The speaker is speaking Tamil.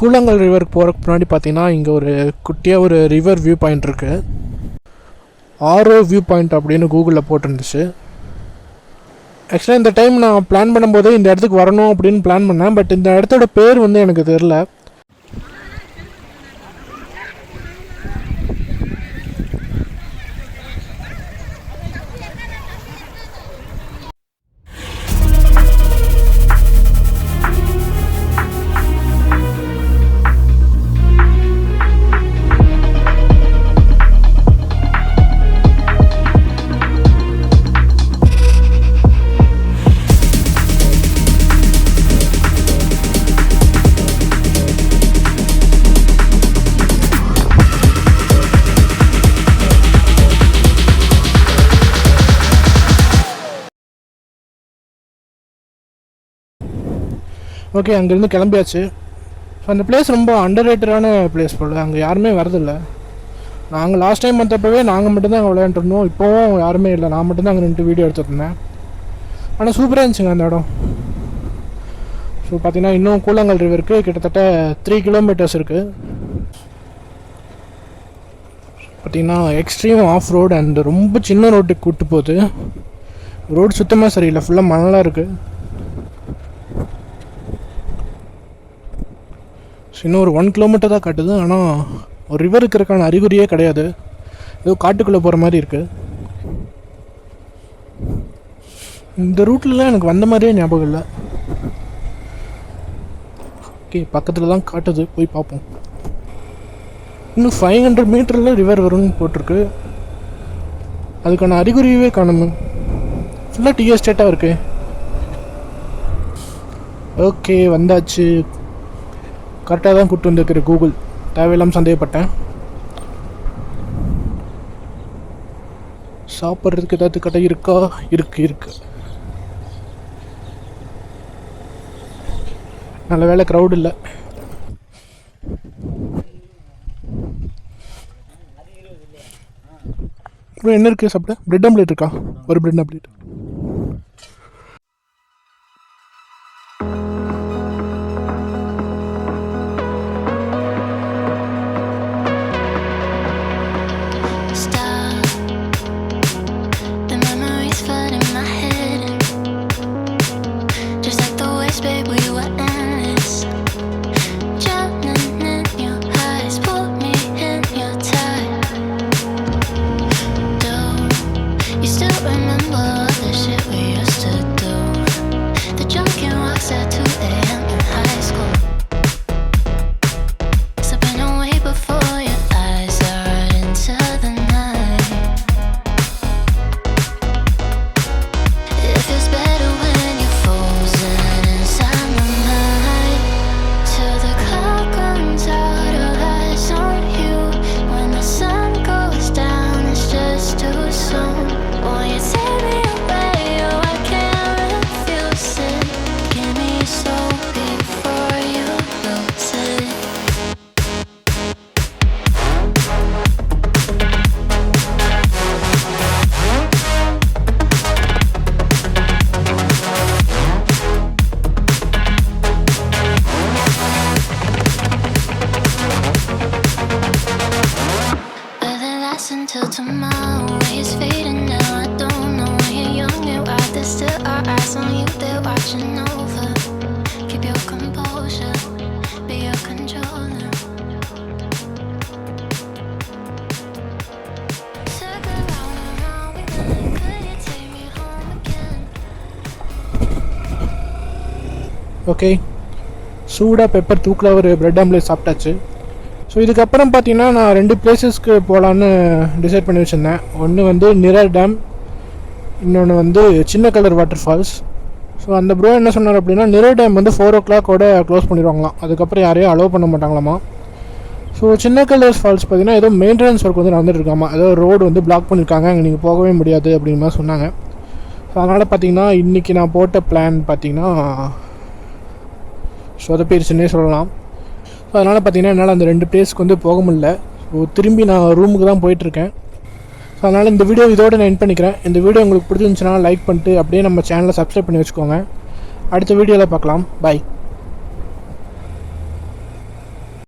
கூழாங்கல் ரிவருக்கு போகிறதுக்கு முன்னாடி பார்த்தீங்கன்னா இங்கே ஒரு குட்டியாக ஒரு ரிவர் வியூ பாயிண்ட் இருக்குது. ஆரோ வியூ பாயிண்ட் அப்படின்னு கூகுளில் போட்டிருந்துச்சு. ஆக்சுவலாக இந்த டைம் நான் பிளான் பண்ணும்போது இந்த இடத்துக்கு வரணும் அப்படின்னு பிளான் பண்ணேன். பட் இந்த இடத்தோட பேர் வந்து எனக்கு தெரில. ஓகே, அங்கேருந்து கிளம்பியாச்சு. ஸோ அந்த பிளேஸ் ரொம்ப அண்டர் ரேட்டடான பிளேஸ் போல். அங்கே யாருமே வரதில்லை. நாங்கள் லாஸ்ட் டைம் வந்தப்பவே நாங்கள் மட்டும்தான் அங்கே விளையாண்டுருந்தோம். இப்போவும் யாருமே இல்லை. நான் மட்டும்தான் அங்கே நின்று வீடியோ எடுத்துருந்தேன். ஆனால் சூப்பராக இருந்துச்சுங்க அந்த இடம். ஸோ பார்த்தீங்கன்னா இன்னும் கூழாங்கல் ரிவருக்கு கிட்டத்தட்ட 3 கிலோமீட்டர்ஸ் இருக்குது. பார்த்தீங்கன்னா எக்ஸ்ட்ரீம் ஆஃப் ரோடு அண்ட் ரொம்ப சின்ன ரோட்டுக்கு கூப்பிட்டு போகுது. ரோடு சுத்தமாக சரியில்லை, ஃபுல்லாக மணலாக இருக்குது. இன்னும் ஒரு 1 கிலோமீட்டர் தான் காட்டுது. ஆனால் ஒரு ரிவர் இருக்கிறதுக்கான அறிகுறியே கிடையாது. ஏதோ காட்டுக்குள்ளே போகிற மாதிரி இருக்குது. இந்த ரூட்லலாம் எனக்கு வந்த மாதிரியே ஞாபகம் இல்லை. ஓகே, பக்கத்தில் தான் காட்டுது, போய் பார்ப்போம். இன்னும் 500 மீட்டரில் ரிவர் வரும்னு போட்டிருக்கு. அதுக்கான அறிகுறியவே காணுமே. ஃபுல்லாக டீ எஸ்டேட்டாக இருக்கு. ஓகே, வந்தாச்சு. கரெக்டாக தான் கூப்பிட்டு வந்துருக்குற கூகுள். தேவையில்லாமல் சந்தேகப்பட்டேன். சாப்பிட்றதுக்கு ஏதாவது கடை இருக்கா? இருக்கு. நல்ல வேலை க்ரௌட் இல்லை. அப்புறம் என்ன இருக்குது சாப்பிட? பிரெட் ஆம்லேட் இருக்கா? ஒரு bread omelette. Until tomorrow is fading now. I don't know when you're young and wild. There's still our eyes on you, they're watching over. Keep your composure, be your controller. Circle round and round we went. Could you take me home again? Okay, சூடாக பெப்பர் தூக்கில் ஒரு பிரெட் ஆம்லேட் சாப்பிட்டாச்சு. ஸோ இதுக்கப்புறம் பார்த்தீங்கன்னா நான் 2 பிளேஸஸ்க்கு போகலான்னு டிசைட் பண்ணி வச்சுருந்தேன். ஒன்று வந்து நிரர் டேம், இன்னொன்று வந்து சின்ன கலர் வாட்டர் ஃபால்ஸ். ஸோ அந்த ப்ரோ என்ன சொன்னார் அப்படின்னா, நிரர் டேம் வந்து 4 o'clock க்ளோஸ் பண்ணிடுவாங்களாம். அதுக்கப்புறம் யாரையும் அலோவ் பண்ண மாட்டாங்களாமா. ஸோ சின்ன கலர் ஃபால்ஸ் பார்த்தீங்கன்னா ஏதோ மெயின்டெனன்ஸ் ஒர்க் வந்து நடந்துட்டு இருக்காமா. ஏதோ ரோடு வந்து பிளாக் பண்ணியிருக்காங்க, அங்கே நீங்கள் போகவே முடியாது அப்படிங்கிற மாதிரி சொன்னாங்க. ஸோ அதனால் பார்த்தீங்கன்னா இன்றைக்கி நான் போட்ட பிளான் பார்த்தீங்கன்னா சொதப்பிடுச்சுன்னே சொல்லலாம். ஸோ அதனால் பார்த்தீங்கன்னா என்னால் அந்த 2 பிளேஸ்க்கு வந்து போக முடியல. ஸோ திரும்பி நான் ரூமுக்கு தான் போயிட்டுருக்கேன். ஸோ அதனால் இந்த வீடியோ இதோடு நான் எண்ட் பண்ணிக்கிறேன். இந்த வீடியோ உங்களுக்கு பிடிச்சிருந்துச்சுன்னா லைக் பண்ணிட்டு அப்படியே நம்ம சேனலை சப்ஸ்கிரைப் பண்ணி வச்சுக்கோங்க. அடுத்த வீடியோவில் பார்க்கலாம். பாய்.